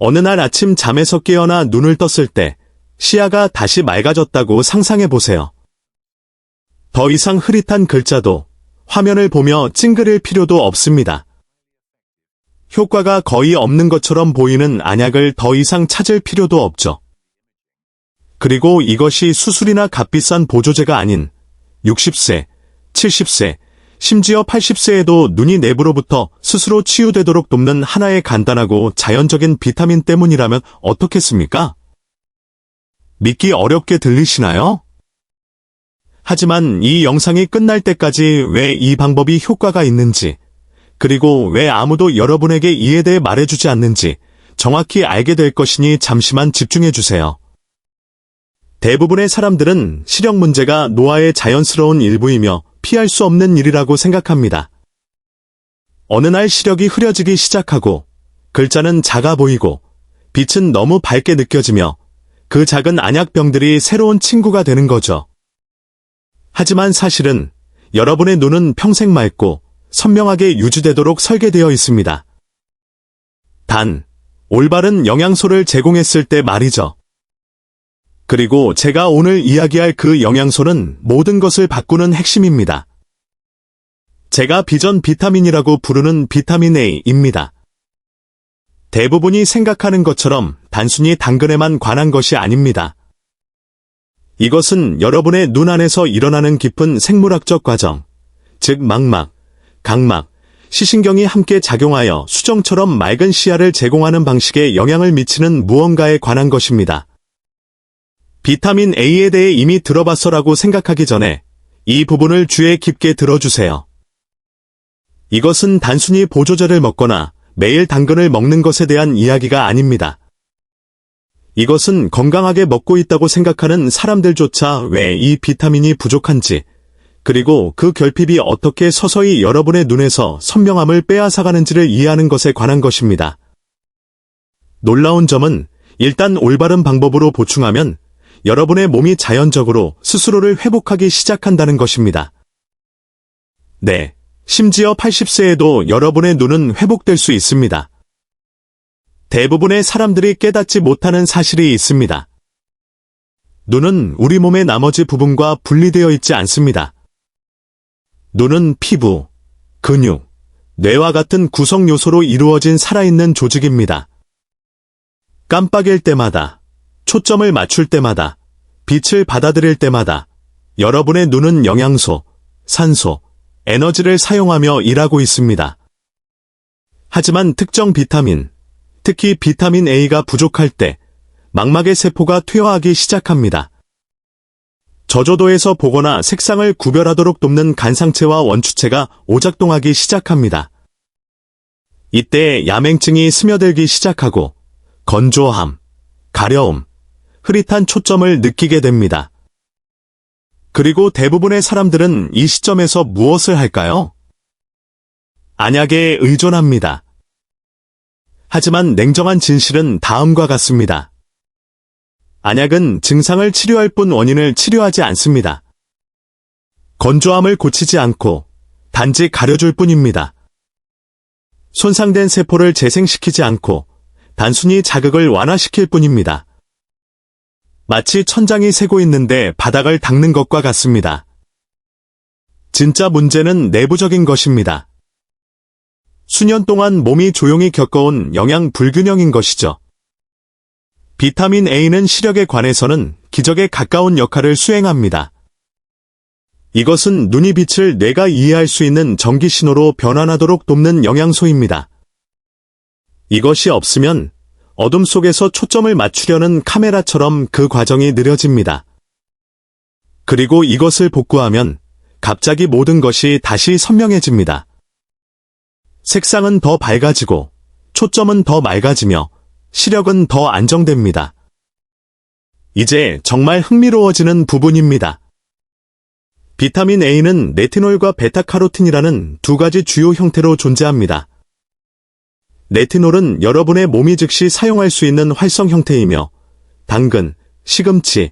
어느 날 아침 잠에서 깨어나 눈을 떴을 때 시야가 다시 맑아졌다고 상상해 보세요. 더 이상 흐릿한 글자도 화면을 보며 찡그릴 필요도 없습니다. 효과가 거의 없는 것처럼 보이는 안약을 더 이상 찾을 필요도 없죠. 그리고 이것이 수술이나 값비싼 보조제가 아닌 60세, 70세, 심지어 80세에도 눈이 내부로부터 스스로 치유되도록 돕는 하나의 간단하고 자연적인 비타민 때문이라면 어떻겠습니까? 믿기 어렵게 들리시나요? 하지만 이 영상이 끝날 때까지 왜 이 방법이 효과가 있는지, 그리고 왜 아무도 여러분에게 이에 대해 말해주지 않는지 정확히 알게 될 것이니 잠시만 집중해주세요. 대부분의 사람들은 시력 문제가 노화의 자연스러운 일부이며 피할 수 없는 일이라고 생각합니다. 어느 날 시력이 흐려지기 시작하고 글자는 작아 보이고 빛은 너무 밝게 느껴지며 그 작은 안약병들이 새로운 친구가 되는 거죠. 하지만 사실은 여러분의 눈은 평생 맑고 선명하게 유지되도록 설계되어 있습니다. 단, 올바른 영양소를 제공했을 때 말이죠. 그리고 제가 오늘 이야기할 그 영양소는 모든 것을 바꾸는 핵심입니다. 제가 비전 비타민이라고 부르는 비타민 A입니다. 대부분이 생각하는 것처럼 단순히 당근에만 관한 것이 아닙니다. 이것은 여러분의 눈 안에서 일어나는 깊은 생물학적 과정, 즉 망막, 각막, 시신경이 함께 작용하여 수정처럼 맑은 시야를 제공하는 방식에 영향을 미치는 무언가에 관한 것입니다. 비타민 A에 대해 이미 들어봤어라고 생각하기 전에 이 부분을 귀에 깊게 들어주세요. 이것은 단순히 보조제를 먹거나 매일 당근을 먹는 것에 대한 이야기가 아닙니다. 이것은 건강하게 먹고 있다고 생각하는 사람들조차 왜 이 비타민이 부족한지, 그리고 그 결핍이 어떻게 서서히 여러분의 눈에서 선명함을 빼앗아가는지를 이해하는 것에 관한 것입니다. 놀라운 점은 일단 올바른 방법으로 보충하면 여러분의 몸이 자연적으로 스스로를 회복하기 시작한다는 것입니다. 네, 심지어 80세에도 여러분의 눈은 회복될 수 있습니다. 대부분의 사람들이 깨닫지 못하는 사실이 있습니다. 눈은 우리 몸의 나머지 부분과 분리되어 있지 않습니다. 눈은 피부, 근육, 뇌와 같은 구성 요소로 이루어진 살아있는 조직입니다. 깜빡일 때마다, 초점을 맞출 때마다, 빛을 받아들일 때마다 여러분의 눈은 영양소, 산소, 에너지를 사용하며 일하고 있습니다. 하지만 특정 비타민, 특히 비타민 A가 부족할 때 망막의 세포가 퇴화하기 시작합니다. 저조도에서 보거나 색상을 구별하도록 돕는 간상체와 원추체가 오작동하기 시작합니다. 이때 야맹증이 스며들기 시작하고 건조함, 가려움, 흐릿한 초점을 느끼게 됩니다. 그리고 대부분의 사람들은 이 시점에서 무엇을 할까요? 안약에 의존합니다. 하지만 냉정한 진실은 다음과 같습니다. 안약은 증상을 치료할 뿐 원인을 치료하지 않습니다. 건조함을 고치지 않고 단지 가려줄 뿐입니다. 손상된 세포를 재생시키지 않고 단순히 자극을 완화시킬 뿐입니다. 마치 천장이 새고 있는데 바닥을 닦는 것과 같습니다. 진짜 문제는 내부적인 것입니다. 수년 동안 몸이 조용히 겪어온 영양 불균형인 것이죠. 비타민 A는 시력에 관해서는 기적에 가까운 역할을 수행합니다. 이것은 눈이 빛을 뇌가 이해할 수 있는 전기 신호로 변환하도록 돕는 영양소입니다. 이것이 없으면 어둠 속에서 초점을 맞추려는 카메라처럼 그 과정이 느려집니다. 그리고 이것을 복구하면 갑자기 모든 것이 다시 선명해집니다. 색상은 더 밝아지고 초점은 더 맑아지며 시력은 더 안정됩니다. 이제 정말 흥미로워지는 부분입니다. 비타민 A는 레티놀과 베타카로틴이라는 두 가지 주요 형태로 존재합니다. 레티놀은 여러분의 몸이 즉시 사용할 수 있는 활성 형태이며 당근, 시금치,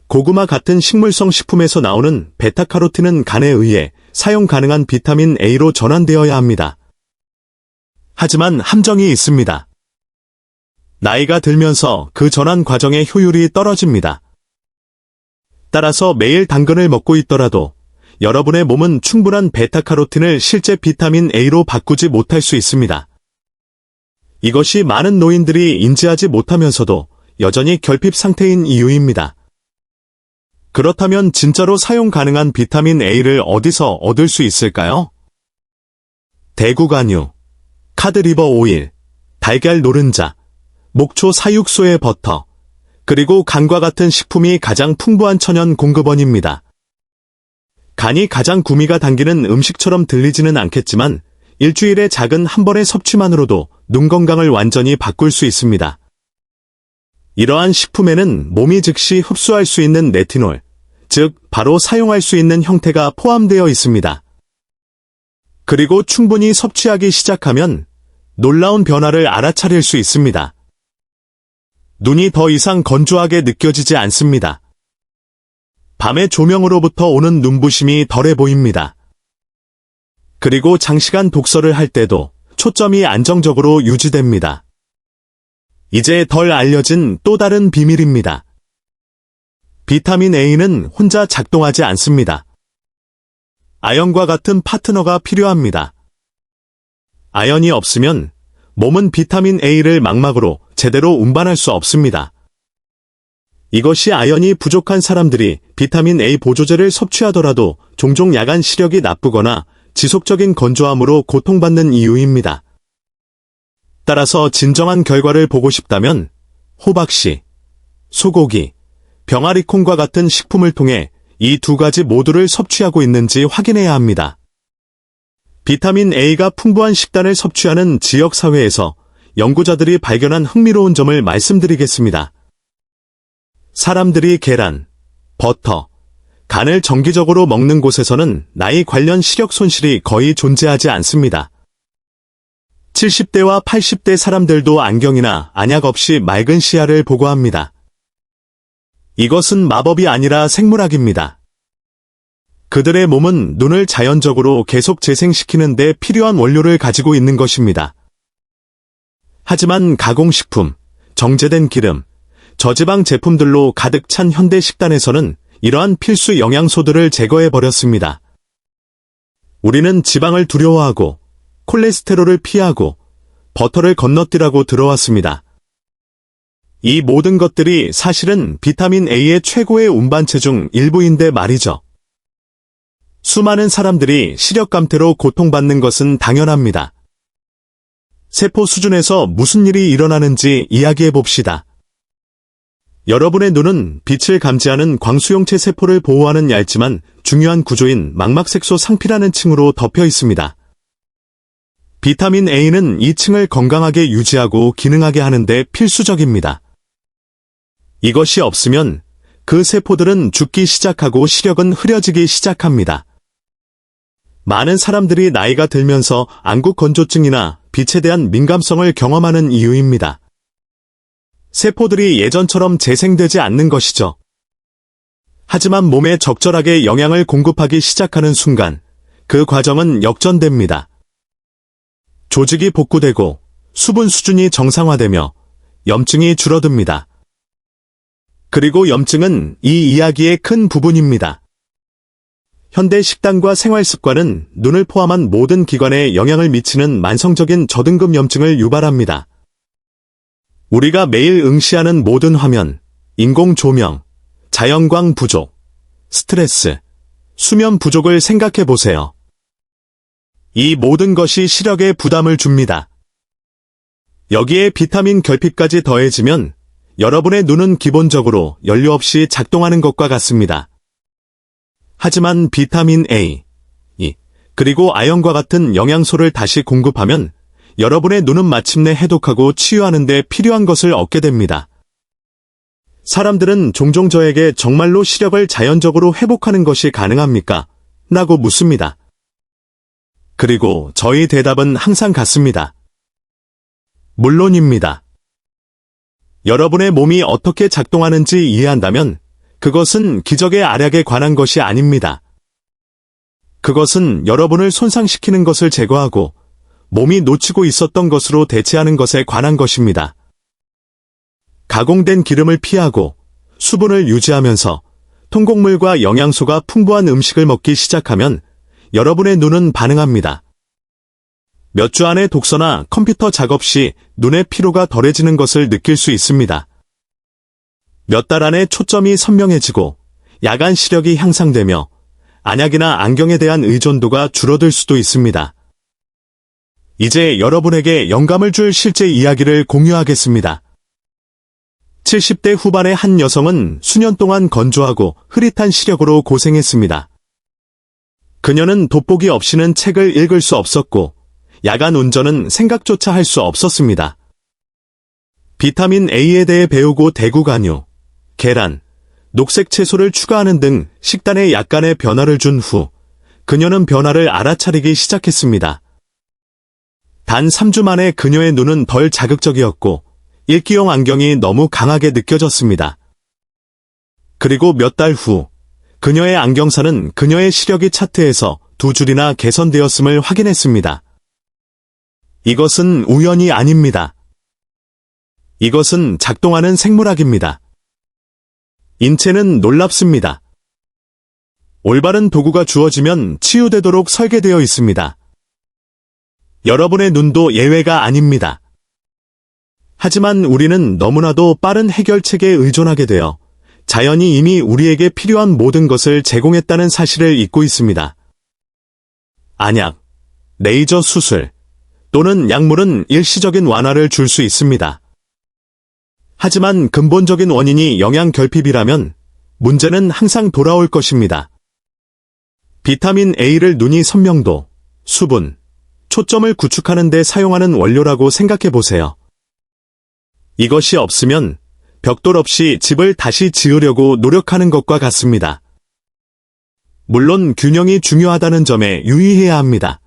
고구마 같은 식물성 식품에서 나오는 베타카로틴은 간에 의해 사용 가능한 비타민 A로 전환되어야 합니다. 하지만 함정이 있습니다. 나이가 들면서 그 전환 과정의 효율이 떨어집니다. 따라서 매일 당근을 먹고 있더라도 여러분의 몸은 충분한 베타카로틴을 실제 비타민 A로 바꾸지 못할 수 있습니다. 이것이 많은 노인들이 인지하지 못하면서도 여전히 결핍 상태인 이유입니다. 그렇다면 진짜로 사용 가능한 비타민 A를 어디서 얻을 수 있을까요? 대구간유, 카드리버 오일, 달걀 노른자, 목초 사육소의 버터, 그리고 간과 같은 식품이 가장 풍부한 천연 공급원입니다. 간이 가장 구미가 당기는 음식처럼 들리지는 않겠지만 일주일에 작은 한 번의 섭취만으로도 눈 건강을 완전히 바꿀 수 있습니다. 이러한 식품에는 몸이 즉시 흡수할 수 있는 레티놀, 즉 바로 사용할 수 있는 형태가 포함되어 있습니다. 그리고 충분히 섭취하기 시작하면 놀라운 변화를 알아차릴 수 있습니다. 눈이 더 이상 건조하게 느껴지지 않습니다. 밤의 조명으로부터 오는 눈부심이 덜해 보입니다. 그리고 장시간 독서를 할 때도 초점이 안정적으로 유지됩니다. 이제 덜 알려진 또 다른 비밀입니다. 비타민 A는 혼자 작동하지 않습니다. 아연과 같은 파트너가 필요합니다. 아연이 없으면 몸은 비타민 A를 망막으로 제대로 운반할 수 없습니다. 이것이 아연이 부족한 사람들이 비타민 A 보조제를 섭취하더라도 종종 야간 시력이 나쁘거나 지속적인 건조함으로 고통받는 이유입니다. 따라서 진정한 결과를 보고 싶다면 호박씨, 소고기, 병아리콩과 같은 식품을 통해 이 두 가지 모두를 섭취하고 있는지 확인해야 합니다. 비타민 A가 풍부한 식단을 섭취하는 지역사회에서 연구자들이 발견한 흥미로운 점을 말씀드리겠습니다. 사람들이 계란, 버터, 간을 정기적으로 먹는 곳에서는 나이 관련 시력 손실이 거의 존재하지 않습니다. 70대와 80대 사람들도 안경이나 안약 없이 맑은 시야를 보고합니다. 이것은 마법이 아니라 생물학입니다. 그들의 몸은 눈을 자연적으로 계속 재생시키는 데 필요한 원료를 가지고 있는 것입니다. 하지만 가공식품, 정제된 기름, 저지방 제품들로 가득 찬 현대 식단에서는 이러한 필수 영양소들을 제거해버렸습니다. 우리는 지방을 두려워하고 콜레스테롤을 피하고 버터를 건너뛰라고 들어왔습니다. 이 모든 것들이 사실은 비타민 A의 최고의 운반체 중 일부인데 말이죠. 수많은 사람들이 시력 감퇴로 고통받는 것은 당연합니다. 세포 수준에서 무슨 일이 일어나는지 이야기해 봅시다. 여러분의 눈은 빛을 감지하는 광수용체 세포를 보호하는 얇지만 중요한 구조인 망막색소 상피라는 층으로 덮여 있습니다. 비타민 A는 이 층을 건강하게 유지하고 기능하게 하는데 필수적입니다. 이것이 없으면 그 세포들은 죽기 시작하고 시력은 흐려지기 시작합니다. 많은 사람들이 나이가 들면서 안구 건조증이나 빛에 대한 민감성을 경험하는 이유입니다. 세포들이 예전처럼 재생되지 않는 것이죠. 하지만 몸에 적절하게 영양을 공급하기 시작하는 순간 그 과정은 역전됩니다. 조직이 복구되고 수분 수준이 정상화되며 염증이 줄어듭니다. 그리고 염증은 이 이야기의 큰 부분입니다. 현대 식단과 생활 습관은 눈을 포함한 모든 기관에 영향을 미치는 만성적인 저등급 염증을 유발합니다. 우리가 매일 응시하는 모든 화면, 인공 조명, 자연광 부족, 스트레스, 수면 부족을 생각해 보세요. 이 모든 것이 시력에 부담을 줍니다. 여기에 비타민 결핍까지 더해지면 여러분의 눈은 기본적으로 연료 없이 작동하는 것과 같습니다. 하지만 비타민 A, E, 그리고 아연과 같은 영양소를 다시 공급하면 여러분의 눈은 마침내 해독하고 치유하는 데 필요한 것을 얻게 됩니다. 사람들은 종종 저에게 정말로 시력을 자연적으로 회복하는 것이 가능합니까? 라고 묻습니다. 그리고 저희 대답은 항상 같습니다. 물론입니다. 여러분의 몸이 어떻게 작동하는지 이해한다면 그것은 기적의 알약에 관한 것이 아닙니다. 그것은 여러분을 손상시키는 것을 제거하고 몸이 놓치고 있었던 것으로 대체하는 것에 관한 것입니다. 가공된 기름을 피하고 수분을 유지하면서 통곡물과 영양소가 풍부한 음식을 먹기 시작하면 여러분의 눈은 반응합니다. 몇 주 안에 독서나 컴퓨터 작업 시 눈의 피로가 덜해지는 것을 느낄 수 있습니다. 몇 달 안에 초점이 선명해지고 야간 시력이 향상되며 안약이나 안경에 대한 의존도가 줄어들 수도 있습니다. 이제 여러분에게 영감을 줄 실제 이야기를 공유하겠습니다. 70대 후반의 한 여성은 수년 동안 건조하고 흐릿한 시력으로 고생했습니다. 그녀는 돋보기 없이는 책을 읽을 수 없었고 야간 운전은 생각조차 할 수 없었습니다. 비타민 A에 대해 배우고 대구 간유, 계란, 녹색 채소를 추가하는 등 식단에 약간의 변화를 준 후 그녀는 변화를 알아차리기 시작했습니다. 단 3주 만에 그녀의 눈은 덜 자극적이었고 읽기용 안경이 너무 강하게 느껴졌습니다. 그리고 몇 달 후 그녀의 안경사는 그녀의 시력이 차트에서 2줄이나 개선되었음을 확인했습니다. 이것은 우연이 아닙니다. 이것은 작동하는 생물학입니다. 인체는 놀랍습니다. 올바른 도구가 주어지면 치유되도록 설계되어 있습니다. 여러분의 눈도 예외가 아닙니다. 하지만 우리는 너무나도 빠른 해결책에 의존하게 되어 자연이 이미 우리에게 필요한 모든 것을 제공했다는 사실을 잊고 있습니다. 안약, 레이저 수술, 또는 약물은 일시적인 완화를 줄 수 있습니다. 하지만 근본적인 원인이 영양 결핍이라면 문제는 항상 돌아올 것입니다. 비타민 A를 눈이 선명도, 수분, 초점을 구축하는 데 사용하는 원료라고 생각해 보세요. 이것이 없으면 벽돌 없이 집을 다시 지으려고 노력하는 것과 같습니다. 물론 균형이 중요하다는 점에 유의해야 합니다.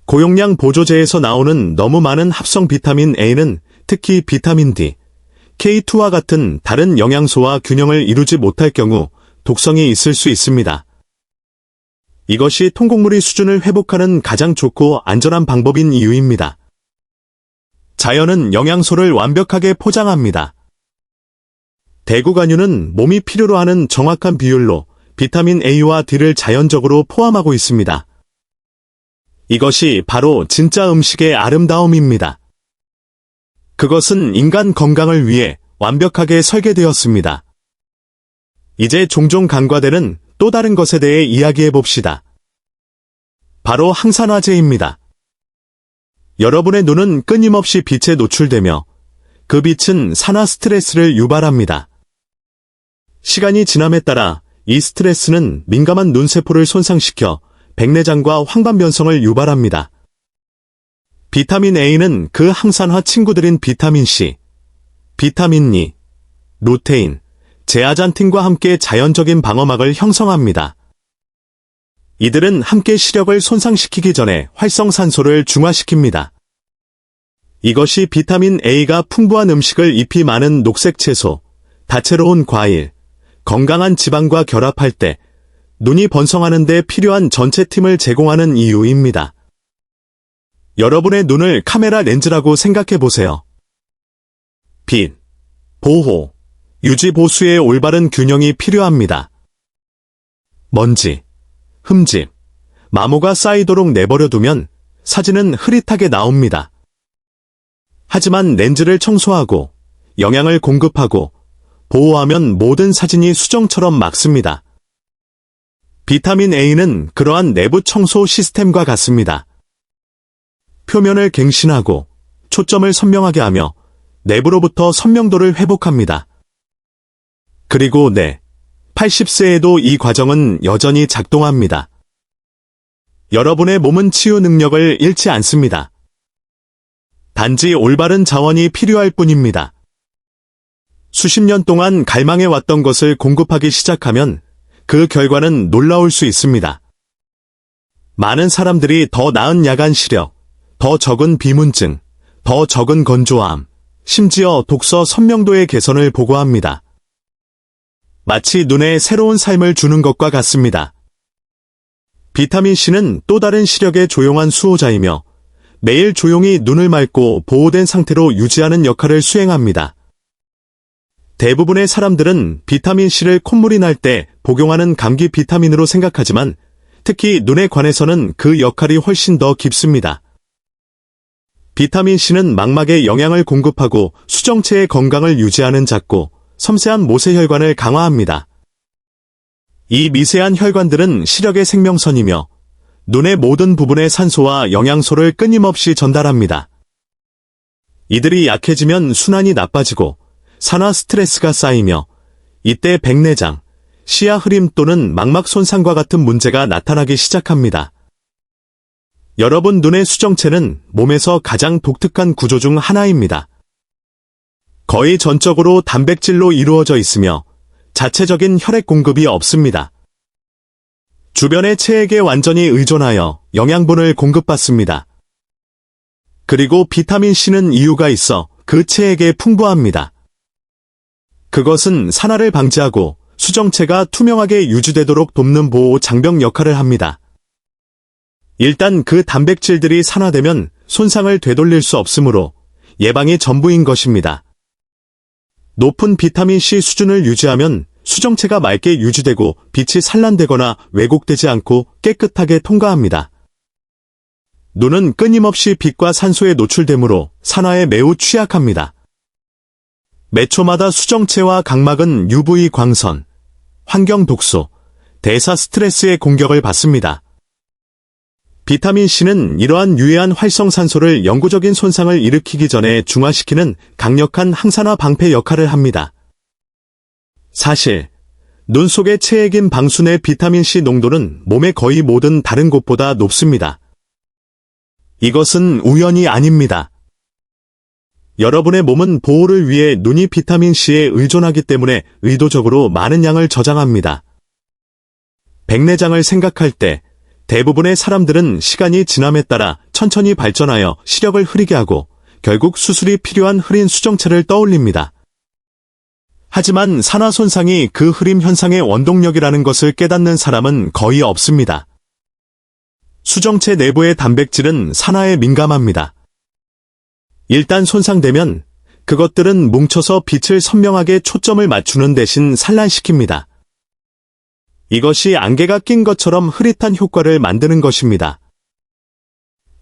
고용량 보조제에서 나오는 너무 많은 합성 비타민 A는 특히 비타민 D, K2와 같은 다른 영양소와 균형을 이루지 못할 경우 독성이 있을 수 있습니다. 이것이 통곡물의 수준을 회복하는 가장 좋고 안전한 방법인 이유입니다. 자연은 영양소를 완벽하게 포장합니다. 대구 간유는 몸이 필요로 하는 정확한 비율로 비타민 A와 D를 자연적으로 포함하고 있습니다. 이것이 바로 진짜 음식의 아름다움입니다. 그것은 인간 건강을 위해 완벽하게 설계되었습니다. 이제 종종 간과되는 또 다른 것에 대해 이야기해 봅시다. 바로 항산화제입니다. 여러분의 눈은 끊임없이 빛에 노출되며 그 빛은 산화 스트레스를 유발합니다. 시간이 지남에 따라 이 스트레스는 민감한 눈세포를 손상시켜 백내장과 황반변성을 유발합니다. 비타민 A는 그 항산화 친구들인 비타민 C, 비타민 E, 루테인, 제아잔틴과 함께 자연적인 방어막을 형성합니다. 이들은 함께 시력을 손상시키기 전에 활성산소를 중화시킵니다. 이것이 비타민 A가 풍부한 음식을 잎이 많은 녹색 채소, 다채로운 과일, 건강한 지방과 결합할 때 눈이 번성하는 데 필요한 전체 팀을 제공하는 이유입니다. 여러분의 눈을 카메라 렌즈라고 생각해 보세요. 빛, 보호, 유지 보수의 올바른 균형이 필요합니다. 먼지, 흠집, 마모가 쌓이도록 내버려 두면 사진은 흐릿하게 나옵니다. 하지만 렌즈를 청소하고 영양을 공급하고 보호하면 모든 사진이 수정처럼 맑습니다. 비타민 A는 그러한 내부 청소 시스템과 같습니다. 표면을 갱신하고 초점을 선명하게 하며 내부로부터 선명도를 회복합니다. 그리고 80세에도 이 과정은 여전히 작동합니다. 여러분의 몸은 치유 능력을 잃지 않습니다. 단지 올바른 자원이 필요할 뿐입니다. 수십 년 동안 갈망해왔던 것을 공급하기 시작하면 그 결과는 놀라울 수 있습니다. 많은 사람들이 더 나은 야간 시력, 더 적은 비문증, 더 적은 건조함, 심지어 독서 선명도의 개선을 보고합니다. 마치 눈에 새로운 삶을 주는 것과 같습니다. 비타민C는 또 다른 시력의 조용한 수호자이며 매일 조용히 눈을 맑고 보호된 상태로 유지하는 역할을 수행합니다. 대부분의 사람들은 비타민C를 콧물이 날 때 복용하는 감기 비타민으로 생각하지만 특히 눈에 관해서는 그 역할이 훨씬 더 깊습니다. 비타민C는 망막에 영양을 공급하고 수정체의 건강을 유지하는 작고 섬세한 모세혈관을 강화합니다. 이 미세한 혈관들은 시력의 생명선이며 눈의 모든 부분에 산소와 영양소를 끊임없이 전달합니다. 이들이 약해지면 순환이 나빠지고 산화 스트레스가 쌓이며 이때 백내장, 시야 흐림 또는 망막 손상과 같은 문제가 나타나기 시작합니다. 여러분 눈의 수정체는 몸에서 가장 독특한 구조 중 하나입니다. 거의 전적으로 단백질로 이루어져 있으며 자체적인 혈액 공급이 없습니다. 주변의 체액에 완전히 의존하여 영양분을 공급받습니다. 그리고 비타민C는 이유가 있어 그 체액에 풍부합니다. 그것은 산화를 방지하고 수정체가 투명하게 유지되도록 돕는 보호 장벽 역할을 합니다. 일단 그 단백질들이 산화되면 손상을 되돌릴 수 없으므로 예방이 전부인 것입니다. 높은 비타민C 수준을 유지하면 수정체가 맑게 유지되고 빛이 산란되거나 왜곡되지 않고 깨끗하게 통과합니다. 눈은 끊임없이 빛과 산소에 노출되므로 산화에 매우 취약합니다. 매 초마다 수정체와 각막은 UV 광선, 환경 독소, 대사 스트레스의 공격을 받습니다. 비타민C는 이러한 유해한 활성산소를 영구적인 손상을 일으키기 전에 중화시키는 강력한 항산화 방패 역할을 합니다. 사실 눈 속의 체액인 방순의 비타민C 농도는 몸의 거의 모든 다른 곳보다 높습니다. 이것은 우연이 아닙니다. 여러분의 몸은 보호를 위해 눈이 비타민C에 의존하기 때문에 의도적으로 많은 양을 저장합니다. 백내장을 생각할 때 대부분의 사람들은 시간이 지남에 따라 천천히 발전하여 시력을 흐리게 하고 결국 수술이 필요한 흐린 수정체를 떠올립니다. 하지만 산화 손상이 그 흐림 현상의 원동력이라는 것을 깨닫는 사람은 거의 없습니다. 수정체 내부의 단백질은 산화에 민감합니다. 일단 손상되면 그것들은 뭉쳐서 빛을 선명하게 초점을 맞추는 대신 산란시킵니다. 이것이 안개가 낀 것처럼 흐릿한 효과를 만드는 것입니다.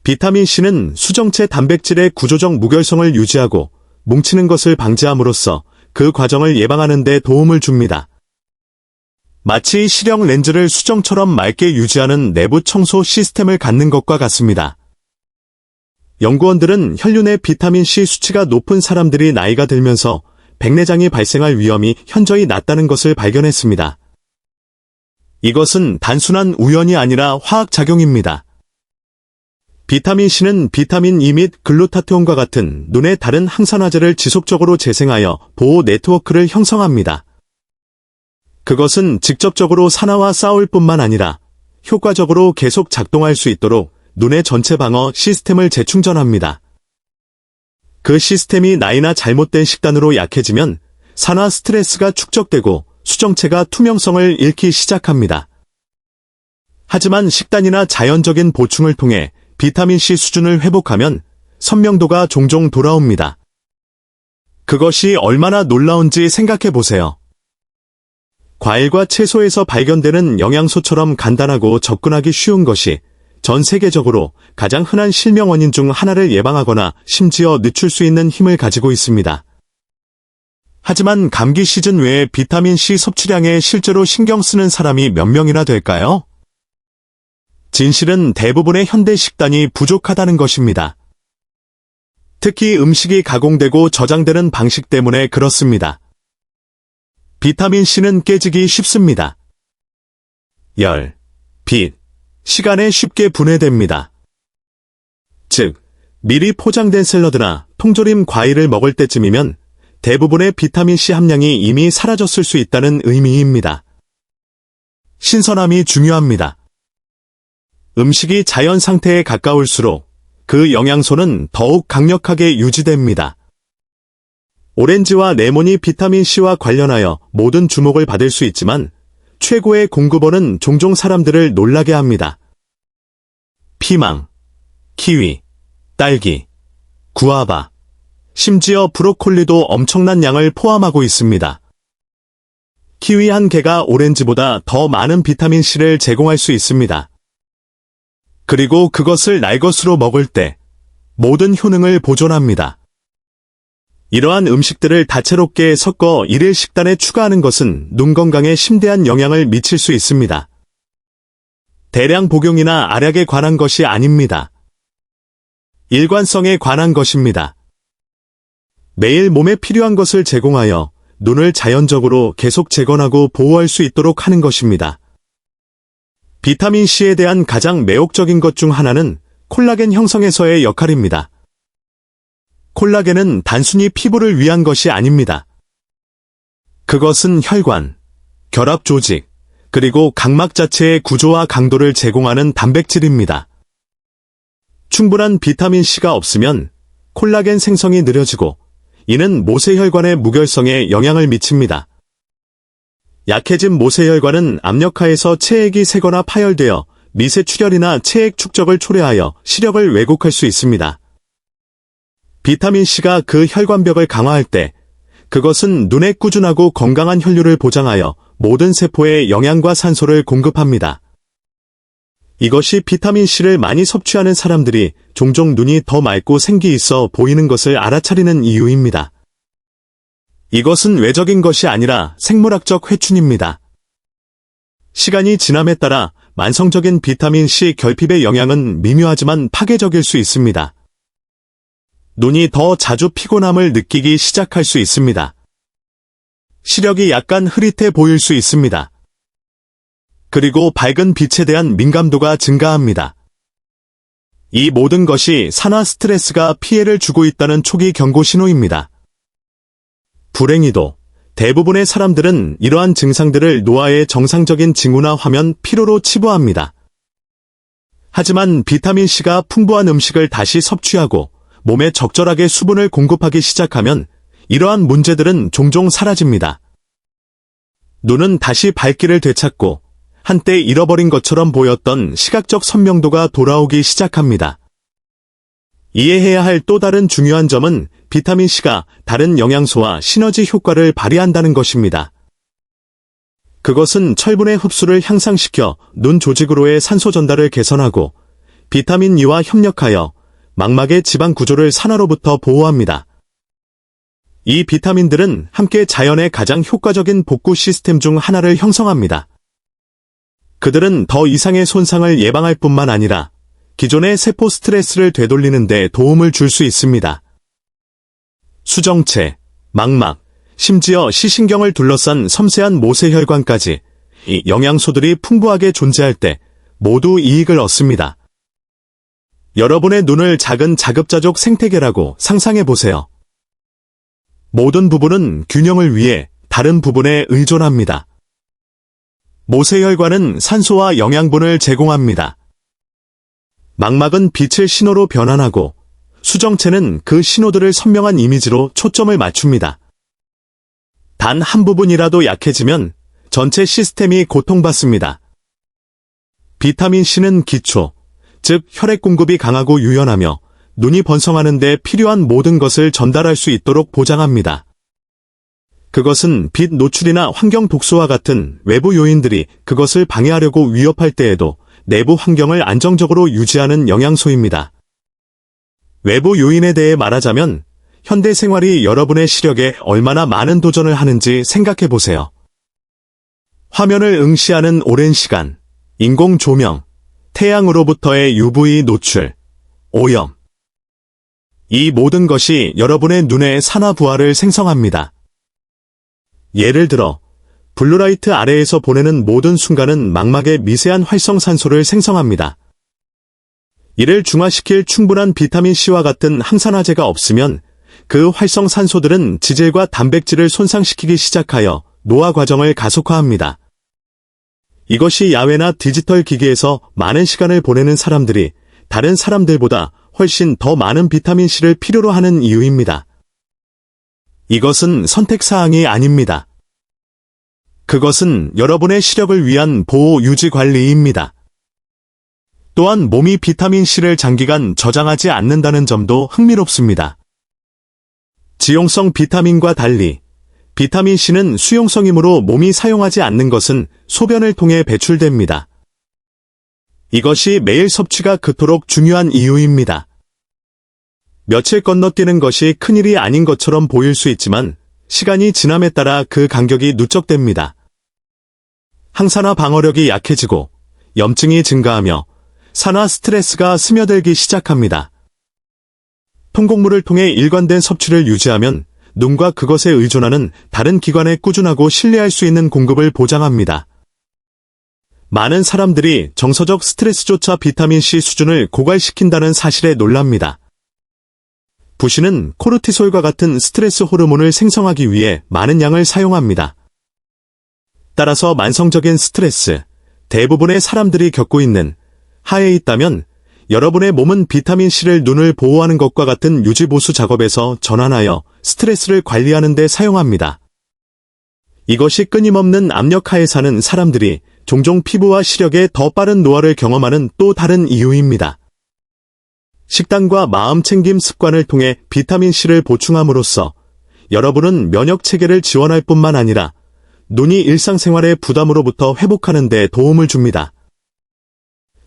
비타민C는 수정체 단백질의 구조적 무결성을 유지하고 뭉치는 것을 방지함으로써 그 과정을 예방하는 데 도움을 줍니다. 마치 시력 렌즈를 수정처럼 맑게 유지하는 내부 청소 시스템을 갖는 것과 같습니다. 연구원들은 혈류 내 비타민C 수치가 높은 사람들이 나이가 들면서 백내장이 발생할 위험이 현저히 낮다는 것을 발견했습니다. 이것은 단순한 우연이 아니라 화학작용입니다. 비타민C는 비타민 E 및 글루타티온과 같은 눈의 다른 항산화제를 지속적으로 재생하여 보호 네트워크를 형성합니다. 그것은 직접적으로 산화와 싸울 뿐만 아니라 효과적으로 계속 작동할 수 있도록 눈의 전체 방어 시스템을 재충전합니다. 그 시스템이 나이나 잘못된 식단으로 약해지면 산화 스트레스가 축적되고 수정체가 투명성을 잃기 시작합니다. 하지만 식단이나 자연적인 보충을 통해 비타민C 수준을 회복하면 선명도가 종종 돌아옵니다. 그것이 얼마나 놀라운지 생각해 보세요. 과일과 채소에서 발견되는 영양소처럼 간단하고 접근하기 쉬운 것이 전 세계적으로 가장 흔한 실명 원인 중 하나를 예방하거나 심지어 늦출 수 있는 힘을 가지고 있습니다. 하지만 감기 시즌 외에 비타민C 섭취량에 실제로 신경 쓰는 사람이 몇 명이나 될까요? 진실은 대부분의 현대 식단이 부족하다는 것입니다. 특히 음식이 가공되고 저장되는 방식 때문에 그렇습니다. 비타민C는 깨지기 쉽습니다. 열, 빛, 시간에 쉽게 분해됩니다. 즉, 미리 포장된 샐러드나 통조림 과일을 먹을 때쯤이면 대부분의 비타민C 함량이 이미 사라졌을 수 있다는 의미입니다. 신선함이 중요합니다. 음식이 자연 상태에 가까울수록 그 영양소는 더욱 강력하게 유지됩니다. 오렌지와 레몬이 비타민C와 관련하여 모든 주목을 받을 수 있지만 최고의 공급원은 종종 사람들을 놀라게 합니다. 피망, 키위, 딸기, 구아바, 심지어 브로콜리도 엄청난 양을 포함하고 있습니다. 키위 한 개가 오렌지보다 더 많은 비타민C를 제공할 수 있습니다. 그리고 그것을 날것으로 먹을 때 모든 효능을 보존합니다. 이러한 음식들을 다채롭게 섞어 일일 식단에 추가하는 것은 눈 건강에 심대한 영향을 미칠 수 있습니다. 대량 복용이나 알약에 관한 것이 아닙니다. 일관성에 관한 것입니다. 매일 몸에 필요한 것을 제공하여 눈을 자연적으로 계속 재건하고 보호할 수 있도록 하는 것입니다. 비타민C에 대한 가장 매혹적인 것 중 하나는 콜라겐 형성에서의 역할입니다. 콜라겐은 단순히 피부를 위한 것이 아닙니다. 그것은 혈관, 결합 조직, 그리고 각막 자체의 구조와 강도를 제공하는 단백질입니다. 충분한 비타민C가 없으면 콜라겐 생성이 느려지고 이는 모세혈관의 무결성에 영향을 미칩니다. 약해진 모세혈관은 압력하에서 체액이 새거나 파열되어 미세출혈이나 체액 축적을 초래하여 시력을 왜곡할 수 있습니다. 비타민C가 그 혈관벽을 강화할 때 그것은 눈에 꾸준하고 건강한 혈류를 보장하여 모든 세포에 영양과 산소를 공급합니다. 이것이 비타민C를 많이 섭취하는 사람들이 종종 눈이 더 맑고 생기 있어 보이는 것을 알아차리는 이유입니다. 이것은 외적인 것이 아니라 생물학적 회춘입니다. 시간이 지남에 따라 만성적인 비타민C 결핍의 영향은 미묘하지만 파괴적일 수 있습니다. 눈이 더 자주 피곤함을 느끼기 시작할 수 있습니다. 시력이 약간 흐릿해 보일 수 있습니다. 그리고 밝은 빛에 대한 민감도가 증가합니다. 이 모든 것이 산화 스트레스가 피해를 주고 있다는 초기 경고 신호입니다. 불행히도 대부분의 사람들은 이러한 증상들을 노화의 정상적인 징후나 화면 피로로 치부합니다. 하지만 비타민C가 풍부한 음식을 다시 섭취하고 몸에 적절하게 수분을 공급하기 시작하면 이러한 문제들은 종종 사라집니다. 눈은 다시 밝기를 되찾고 한때 잃어버린 것처럼 보였던 시각적 선명도가 돌아오기 시작합니다. 이해해야 할 또 다른 중요한 점은 비타민C가 다른 영양소와 시너지 효과를 발휘한다는 것입니다. 그것은 철분의 흡수를 향상시켜 눈 조직으로의 산소 전달을 개선하고 비타민 E와 협력하여 망막의 지방 구조를 산화로부터 보호합니다. 이 비타민들은 함께 자연의 가장 효과적인 복구 시스템 중 하나를 형성합니다. 그들은 더 이상의 손상을 예방할 뿐만 아니라 기존의 세포 스트레스를 되돌리는 데 도움을 줄 수 있습니다. 수정체, 망막, 심지어 시신경을 둘러싼 섬세한 모세혈관까지 이 영양소들이 풍부하게 존재할 때 모두 이익을 얻습니다. 여러분의 눈을 작은 자급자족 생태계라고 상상해 보세요. 모든 부분은 균형을 위해 다른 부분에 의존합니다. 모세혈관은 산소와 영양분을 제공합니다. 망막은 빛을 신호로 변환하고 수정체는 그 신호들을 선명한 이미지로 초점을 맞춥니다. 단 한 부분이라도 약해지면 전체 시스템이 고통받습니다. 비타민C는 기초, 즉 혈액 공급이 강하고 유연하며 눈이 번성하는 데 필요한 모든 것을 전달할 수 있도록 보장합니다. 그것은 빛 노출이나 환경 독소와 같은 외부 요인들이 그것을 방해하려고 위협할 때에도 내부 환경을 안정적으로 유지하는 영양소입니다. 외부 요인에 대해 말하자면 현대 생활이 여러분의 시력에 얼마나 많은 도전을 하는지 생각해 보세요. 화면을 응시하는 오랜 시간, 인공 조명, 태양으로부터의 UV 노출, 오염. 이 모든 것이 여러분의 눈의 산화 부하를 생성합니다. 예를 들어 블루라이트 아래에서 보내는 모든 순간은 망막의 미세한 활성산소를 생성합니다. 이를 중화시킬 충분한 비타민C와 같은 항산화제가 없으면 그 활성산소들은 지질과 단백질을 손상시키기 시작하여 노화 과정을 가속화합니다. 이것이 야외나 디지털 기기에서 많은 시간을 보내는 사람들이 다른 사람들보다 훨씬 더 많은 비타민C를 필요로 하는 이유입니다. 이것은 선택사항이 아닙니다. 그것은 여러분의 시력을 위한 보호 유지 관리입니다. 또한 몸이 비타민C를 장기간 저장하지 않는다는 점도 흥미롭습니다. 지용성 비타민과 달리 비타민C는 수용성이므로 몸이 사용하지 않는 것은 소변을 통해 배출됩니다. 이것이 매일 섭취가 그토록 중요한 이유입니다. 며칠 건너뛰는 것이 큰일이 아닌 것처럼 보일 수 있지만 시간이 지남에 따라 그 간격이 누적됩니다. 항산화 방어력이 약해지고 염증이 증가하며 산화 스트레스가 스며들기 시작합니다. 통곡물을 통해 일관된 섭취를 유지하면 눈과 그것에 의존하는 다른 기관에 꾸준하고 신뢰할 수 있는 공급을 보장합니다. 많은 사람들이 정서적 스트레스조차 비타민C 수준을 고갈시킨다는 사실에 놀랍니다. 부시는 코르티솔과 같은 스트레스 호르몬을 생성하기 위해 많은 양을 사용합니다. 따라서 만성적인 스트레스, 대부분의 사람들이 겪고 있는 하에 있다면 여러분의 몸은 비타민C를 눈을 보호하는 것과 같은 유지보수 작업에서 전환하여 스트레스를 관리하는 데 사용합니다. 이것이 끊임없는 압력 하에 사는 사람들이 종종 피부와 시력에 더 빠른 노화를 경험하는 또 다른 이유입니다. 식단과 마음 챙김 습관을 통해 비타민C를 보충함으로써 여러분은 면역 체계를 지원할 뿐만 아니라 눈이 일상생활의 부담으로부터 회복하는 데 도움을 줍니다.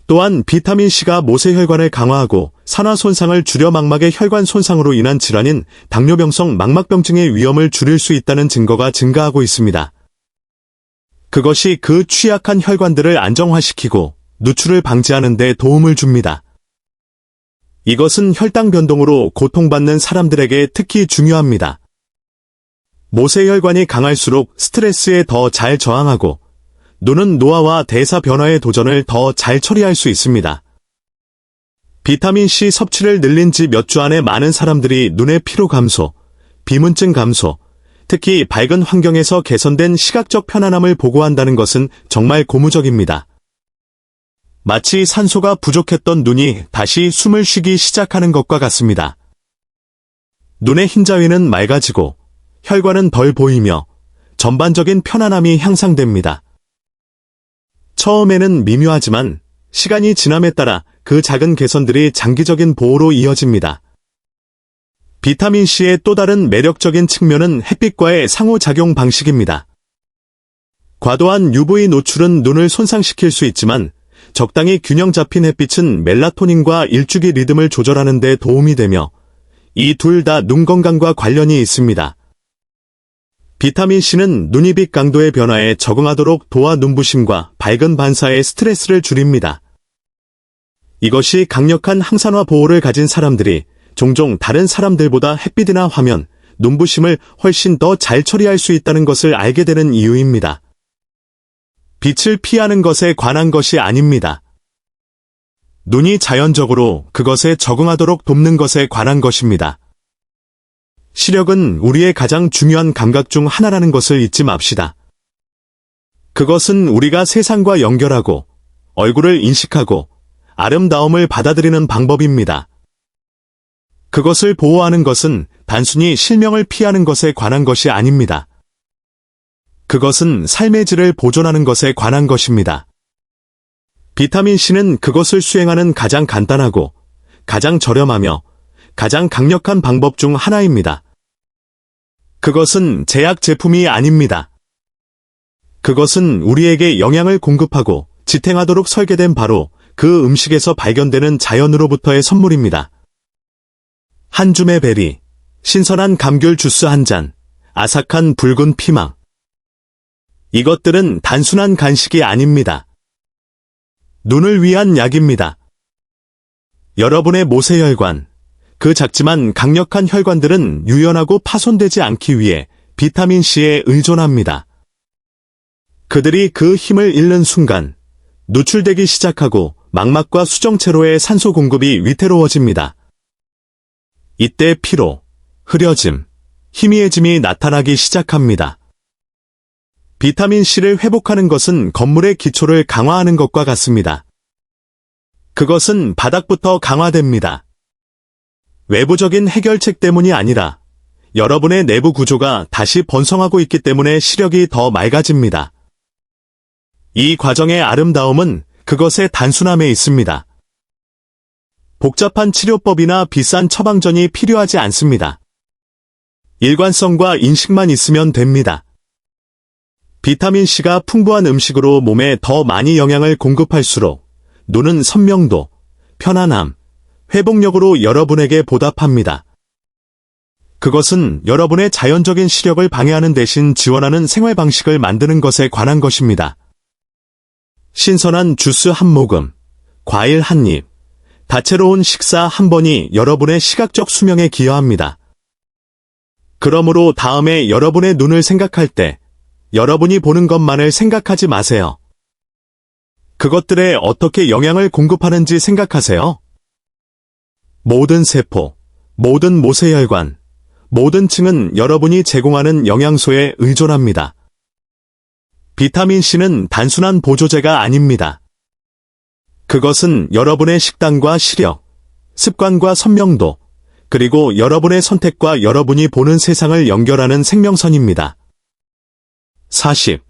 또한 비타민C가 모세혈관을 강화하고 산화 손상을 줄여 망막의 혈관 손상으로 인한 질환인 당뇨병성 망막병증의 위험을 줄일 수 있다는 증거가 증가하고 있습니다. 그것이 그 취약한 혈관들을 안정화시키고 누출을 방지하는 데 도움을 줍니다. 이것은 혈당 변동으로 고통받는 사람들에게 특히 중요합니다. 모세혈관이 강할수록 스트레스에 더 잘 저항하고 눈은 노화와 대사 변화의 도전을 더 잘 처리할 수 있습니다. 비타민C 섭취를 늘린 지 몇 주 안에 많은 사람들이 눈의 피로 감소, 비문증 감소, 특히 밝은 환경에서 개선된 시각적 편안함을 보고한다는 것은 정말 고무적입니다. 마치 산소가 부족했던 눈이 다시 숨을 쉬기 시작하는 것과 같습니다. 눈의 흰자위는 맑아지고 혈관은 덜 보이며 전반적인 편안함이 향상됩니다. 처음에는 미묘하지만 시간이 지남에 따라 그 작은 개선들이 장기적인 보호로 이어집니다. 비타민C의 또 다른 매력적인 측면은 햇빛과의 상호작용 방식입니다. 과도한 UV 노출은 눈을 손상시킬 수 있지만 적당히 균형 잡힌 햇빛은 멜라토닌과 일주기 리듬을 조절하는 데 도움이 되며 이 둘 다 눈 건강과 관련이 있습니다. 비타민C는 눈이빛 강도의 변화에 적응하도록 도와 눈부심과 밝은 반사의 스트레스를 줄입니다. 이것이 강력한 항산화 보호를 가진 사람들이 종종 다른 사람들보다 햇빛이나 화면, 눈부심을 훨씬 더 잘 처리할 수 있다는 것을 알게 되는 이유입니다. 빛을 피하는 것에 관한 것이 아닙니다. 눈이 자연적으로 그것에 적응하도록 돕는 것에 관한 것입니다. 시력은 우리의 가장 중요한 감각 중 하나라는 것을 잊지 맙시다. 그것은 우리가 세상과 연결하고 얼굴을 인식하고 아름다움을 받아들이는 방법입니다. 그것을 보호하는 것은 단순히 실명을 피하는 것에 관한 것이 아닙니다. 그것은 삶의 질을 보존하는 것에 관한 것입니다. 비타민C는 그것을 수행하는 가장 간단하고 가장 저렴하며 가장 강력한 방법 중 하나입니다. 그것은 제약 제품이 아닙니다. 그것은 우리에게 영양을 공급하고 지탱하도록 설계된 바로 그 음식에서 발견되는 자연으로부터의 선물입니다. 한 줌의 베리, 신선한 감귤 주스 한 잔, 아삭한 붉은 피망. 이것들은 단순한 간식이 아닙니다. 눈을 위한 약입니다. 여러분의 모세혈관, 그 작지만 강력한 혈관들은 유연하고 파손되지 않기 위해 비타민C에 의존합니다. 그들이 그 힘을 잃는 순간 누출되기 시작하고 망막과 수정체로의 산소 공급이 위태로워집니다. 이때 피로, 흐려짐, 희미해짐이 나타나기 시작합니다. 비타민C를 회복하는 것은 건물의 기초를 강화하는 것과 같습니다. 그것은 바닥부터 강화됩니다. 외부적인 해결책 때문이 아니라 여러분의 내부 구조가 다시 번성하고 있기 때문에 시력이 더 맑아집니다. 이 과정의 아름다움은 그것의 단순함에 있습니다. 복잡한 치료법이나 비싼 처방전이 필요하지 않습니다. 일관성과 인식만 있으면 됩니다. 비타민C가 풍부한 음식으로 몸에 더 많이 영양을 공급할수록 눈은 선명도, 편안함, 회복력으로 여러분에게 보답합니다. 그것은 여러분의 자연적인 시력을 방해하는 대신 지원하는 생활 방식을 만드는 것에 관한 것입니다. 신선한 주스 한 모금, 과일 한 입, 다채로운 식사 한 번이 여러분의 시각적 수명에 기여합니다. 그러므로 다음에 여러분의 눈을 생각할 때 여러분이 보는 것만을 생각하지 마세요. 그것들에 어떻게 영양을 공급하는지 생각하세요. 모든 세포, 모든 모세혈관, 모든 층은 여러분이 제공하는 영양소에 의존합니다. 비타민C는 단순한 보조제가 아닙니다. 그것은 여러분의 식단과 시력, 습관과 선명도, 그리고 여러분의 선택과 여러분이 보는 세상을 연결하는 생명선입니다. 40.